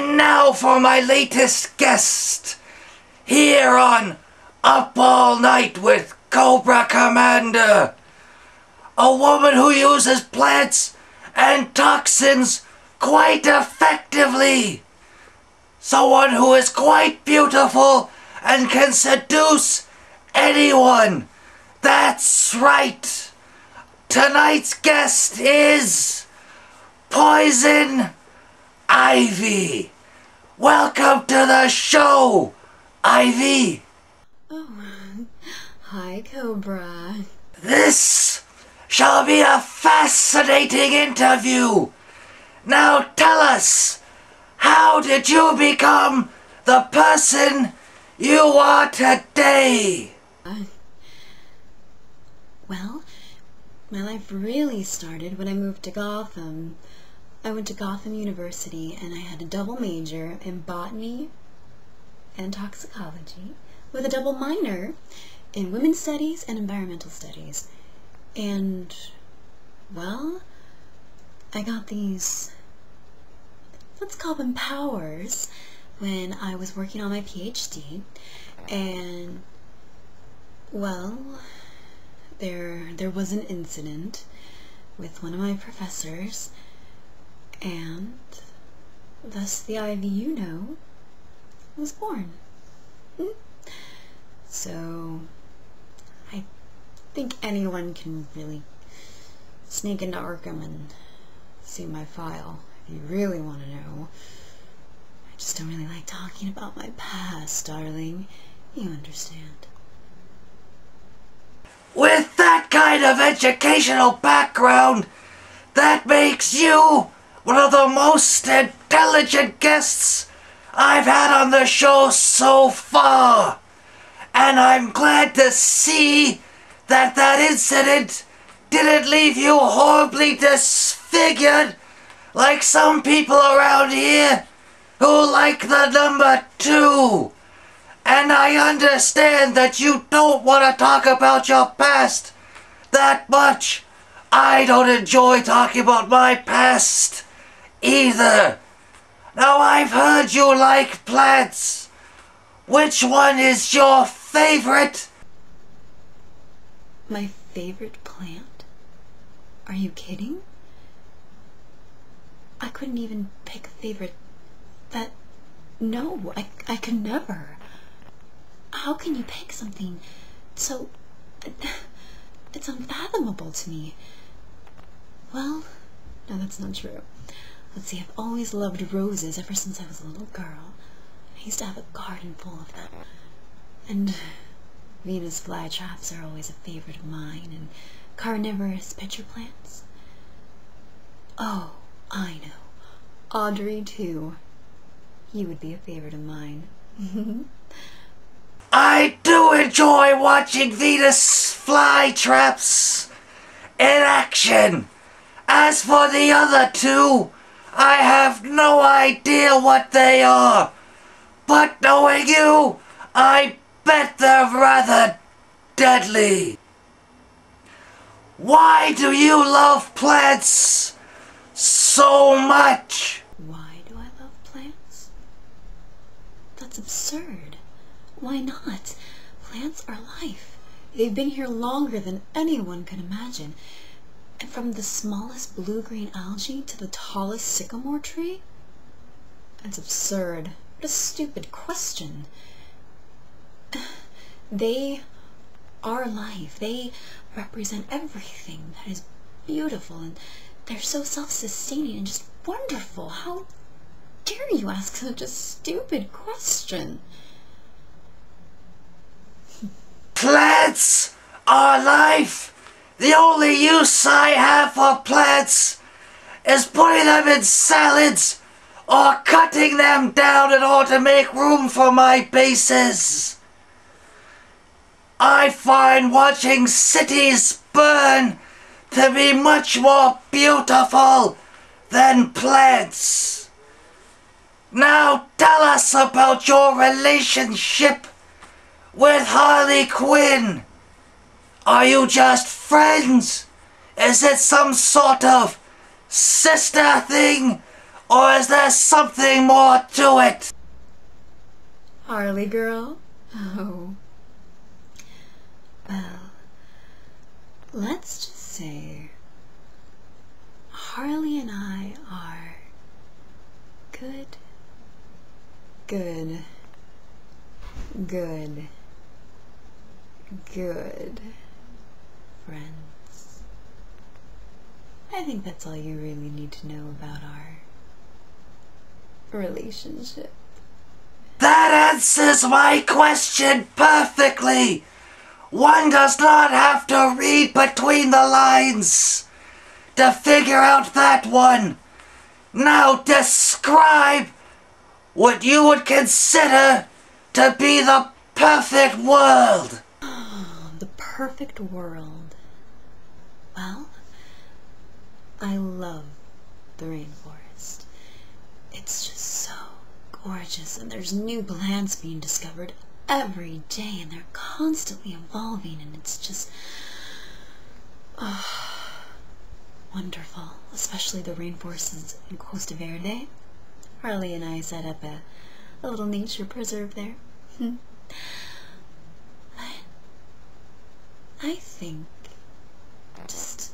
And now for my latest guest, here on Up All Night with Cobra Commander. A woman who uses plants and toxins quite effectively. Someone who is quite beautiful and can seduce anyone. That's right. Tonight's guest is Poison Ivy. Welcome to the show, Ivy. Oh, hi, Cobra. This shall be a fascinating interview. Now tell us, how did you become the person you are today? Well, my life really started when I moved to Gotham. I went to Gotham University and I had a double major in botany and toxicology with a double minor in women's studies and environmental studies. And, well, I got these, let's call them powers, when I was working on my PhD. And, well, there was an incident with one of my professors, and thus the Ivy you know was born. So I think anyone can really sneak into Arkham and see my file if you really want to know. I just don't really like talking about my past, darling. You understand. With that kind of educational background, that makes you one of the most intelligent guests I've had on the show so far. And I'm glad to see that incident didn't leave you horribly disfigured like some people around here who like the number 2. And I understand that you don't want to talk about your past that much. I don't enjoy talking about my past either. Now, I've heard you like plants. Which one is your favorite? My favorite plant? Are you kidding? I couldn't even pick a favorite. No, I could never. How can you pick something so... it's unfathomable to me. Well, no, that's not true. Let's see, I've always loved roses ever since I was a little girl. I used to have a garden full of them. And Venus flytraps are always a favorite of mine, and carnivorous pitcher plants. Oh, I know. Audrey, too. You would be a favorite of mine. I do enjoy watching Venus flytraps in action. As for the other 2, I have no idea what they are. But knowing you, I bet they're rather deadly. Why do you love plants so much? Why do I love plants? That's absurd. Why not? Plants are life. They've been here longer than anyone could imagine. And from the smallest blue-green algae to the tallest sycamore tree? That's absurd. What a stupid question. They are life. They represent everything that is beautiful, and they're so self-sustaining and just wonderful. How dare you ask such a stupid question? Plants are life. The only use I have for plants is putting them in salads or cutting them down in order to make room for my bases. I find watching cities burn to be much more beautiful than plants. Now tell us about your relationship with Harley Quinn. Are you just friends? Is it some sort of sister thing? Or is there something more to it? Harley girl? Oh. Well, let's just say Harley and I are good friends. I think that's all you really need to know about our relationship. That answers my question perfectly. One does not have to read between the lines to figure out that one. Now describe what you would consider to be the perfect world. The perfect world. Well, I love the rainforest. It's just so gorgeous, and there's new plants being discovered every day, and they're constantly evolving, and it's just wonderful. Especially the rainforests in Costa Verde. Harley and I set up a little nature preserve there. I think just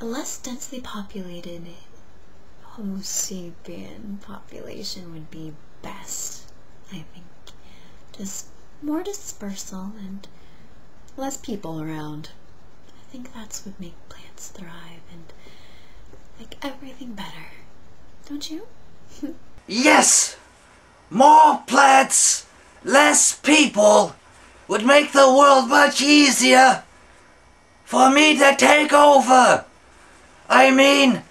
a less densely populated Homo sapien population would be best, I think. Just more dispersal and less people around. I think that's what makes plants thrive and make everything better. Don't you? Yes! More plants, less people would make the world much easier for me to take over. I mean,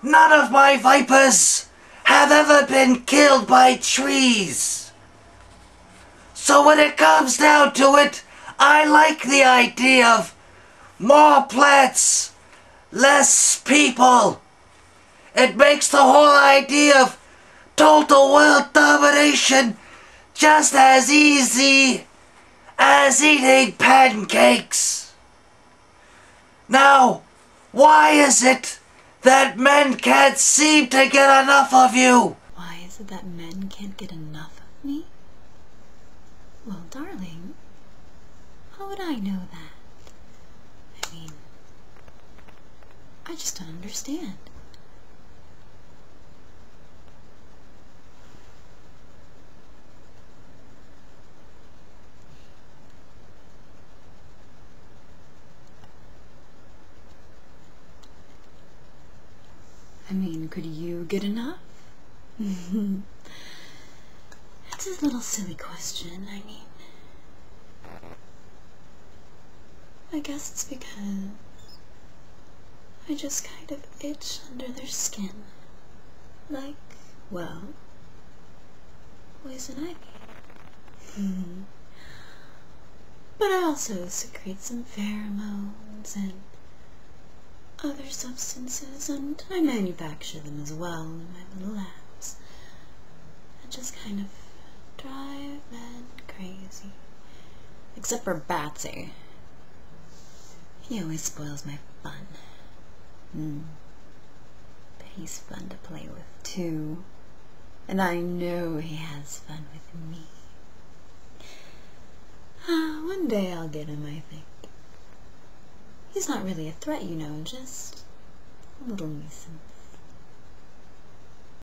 none of my vipers have ever been killed by trees. So when it comes down to it, I like the idea of more plants, less people. It makes the whole idea of total world domination just as easy as eating pancakes. Now, why is it that men can't seem to get enough of you? Why is it that men can't get enough of me? Well, darling, how would I know that? I mean, I just don't understand. I mean, could you get enough? That's a little silly question. I mean, I guess it's because I just kind of itch under their skin. Like, well, poison ivy. But I also secrete some pheromones and other substances, and I manufacture them as well in my little labs. And just kind of drive men crazy. Except for Batsy. He always spoils my fun. But he's fun to play with too. And I know he has fun with me. One day I'll get him, I think. He's not really a threat, you know, just a little nuisance.